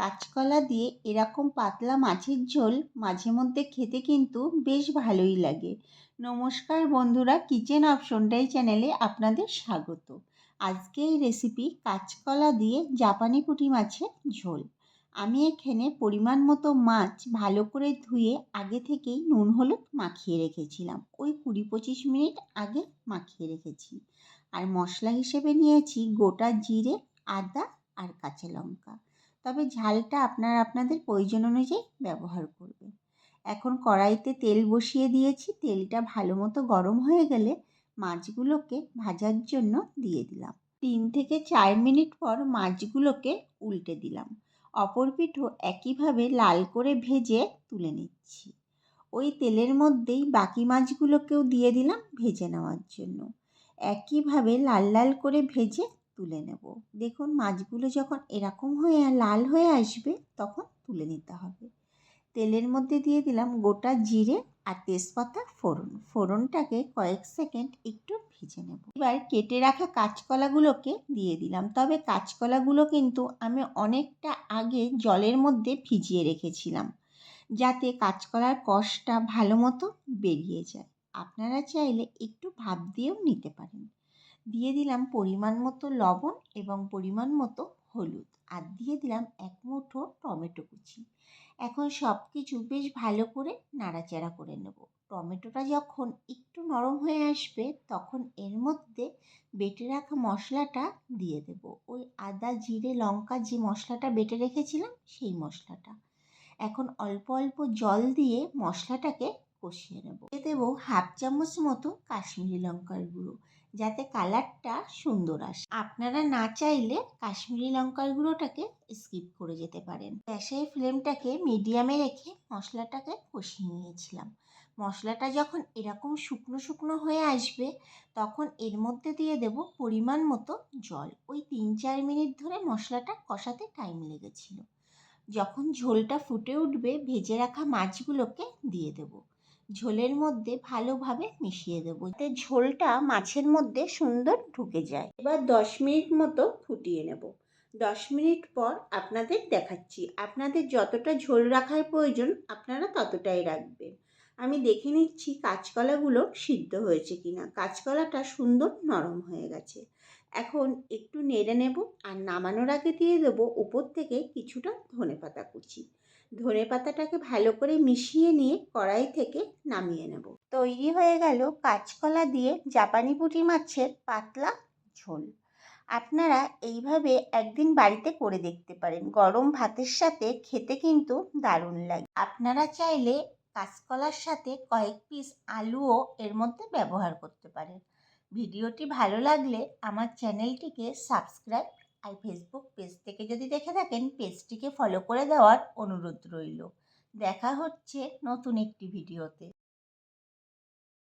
কাঁচকলা দিয়ে এরকম পাতলা মাছের ঝোল মাঝে মধ্যে খেতে কিন্তু বেশ ভালোই লাগে। নমস্কার বন্ধুরা, কিচেন অপশনটাই চ্যানেলে আপনাদের স্বাগত। আজকে এই রেসিপি কাঁচকলা দিয়ে জাপানি পুঁটি মাছের ঝোল। আমি এখানে পরিমাণ মতো মাছ ভালো করে ধুয়ে আগে থেকেই নুন হলুদ মাখিয়ে রেখেছিলাম, ওই 20-25 মিনিট আগে মাখিয়ে রেখেছি। আর মশলা হিসেবে নিয়েছি গোটা জিরে, আদা আর কাঁচা লঙ্কা। তবে ঝালটা আপনারা আপনাদের প্রয়োজন অনুযায়ী ব্যবহার করবেন। এখন কড়াইতে তেল বসিয়ে দিয়েছি। তেলটা ভালো মতো গরম হয়ে গেলে মাছগুলোকে ভাজার জন্য দিয়ে দিলাম। 3 থেকে 4 মিনিট পর মাছগুলোকে উল্টে দিলাম। অপর পিঠও একইভাবে লাল করে ভেজে তুলে নিচ্ছি। ওই তেলের মধ্যেই বাকি মাছগুলোকেও দিয়ে দিলাম ভেজে নেওয়ার জন্য। একইভাবে লাল লাল করে ভেজে তুলে নেব। দেখুন মাছগুলো যখন এরকম হয়ে লাল হয়ে আসবে তখন তুলে নিতে হবে। তেলের মধ্যে দিয়ে দিলাম গোটা জিরে আর তেজপাতা ফোড়ন। ফোড়নটাকে কয়েক সেকেন্ড একটু ভেজে নেব। এবার কেটে রাখা কাঁচকলাগুলোকে দিয়ে দিলাম। তবে কাঁচকলাগুলো কিন্তু আমি অনেকটা আগে জলের মধ্যে ভিজিয়ে রেখেছিলাম, যাতে কাঁচকলার কষটা ভালো মতো বেরিয়ে যায়। আপনারা চাইলে একটু ভাপ দিয়েও নিতে পারেন। দিয়ে দিলাম পরিমাণ মতো লবণ এবং পরিমাণ মতো হলুদ, আর দিয়ে দিলাম 1 মুঠো টমেটো কুচি। এখন সব কিছু বেশ ভালো করে নাড়াচাড়া করে নেব। টমেটোটা যখন একটু নরম হয়ে আসবে তখন এর মধ্যে বেটে রাখা মশলাটা দিয়ে দেব। ওই আদা জিরে লঙ্কা যে মশলাটা বেটে রেখেছিলাম সেই মশলাটা। এখন অল্প অল্প জল দিয়ে মশলাটাকে কষিয়ে নেব। দিয়ে দেবো 1/2 চামচ মতো কাশ্মীরি লঙ্কার গুঁড়ো, যাতে কালারটা সুন্দর আসে। আপনারা না চাইলে কাশ্মীরি লঙ্কার গুঁড়োটাকে স্কিপ করে যেতে পারেন। গ্যাসের ফ্লেমটাকে মিডিয়ামে রেখে মশলাটাকে কষিয়ে নিয়েছিলাম। মশলাটা যখন এরকম শুকনো শুকনো হয়ে আসবে তখন এর মধ্যে দিয়ে দেব পরিমাণ মতো জল। ওই 3-4 মিনিট ধরে মশলাটা কষাতে টাইম লেগেছিল। যখন ঝোলটা ফুটে উঠবে ভেজে রাখা মাছগুলোকে দিয়ে দেব। ঝোলের মধ্যে ভালোভাবে মিশিয়ে দেবো, যাতে ঝোলটা মাছের মধ্যে সুন্দর ঢুকে যায়। এবার 10 মিনিট মতো ফুটিয়ে নেব। 10 মিনিট পর আপনাদের দেখাচ্ছি। আপনাদের যতটা ঝোল রাখার প্রয়োজন আপনারা ততটাই রাখবেন। আমি দেখে নিচ্ছি কাঁচকলাগুলো সিদ্ধ হয়েছে কিনা। কাঁচকলাটা সুন্দর নরম হয়ে গেছে। এখন একটু নেড়ে নেব, আর নামানোর আগে দিয়ে দেবো উপর থেকে কিছুটা ধনেপাতা কুচি। ধনেপাতাটাকে ভালো করে মিশিয়ে নিয়ে কড়াই থেকে নামিয়ে নেব। তৈরি হয়ে গেল কাঁচকলা দিয়ে জাপানি পুঁটি মাছের পাতলা ঝোল। আপনারা এইভাবে একদিন বাড়িতে করে দেখতে পারেন। গরম ভাতের সাথে খেতে কিন্তু দারুণ লাগে। আপনারা চাইলে কাঁচকলার সাথে কয়েক পিস আলুও এর মধ্যে ব্যবহার করতে পারেন। ভিডিওটি ভালো লাগলে আমার চ্যানেলটিকে সাবস্ক্রাইব আর ফেসবুক পেজ থেকে যদি দেখে থাকেন পেজটিকে ফলো করে দেওয়ার অনুরোধ রইল। দেখা হচ্ছে নতুন একটি ভিডিওতে।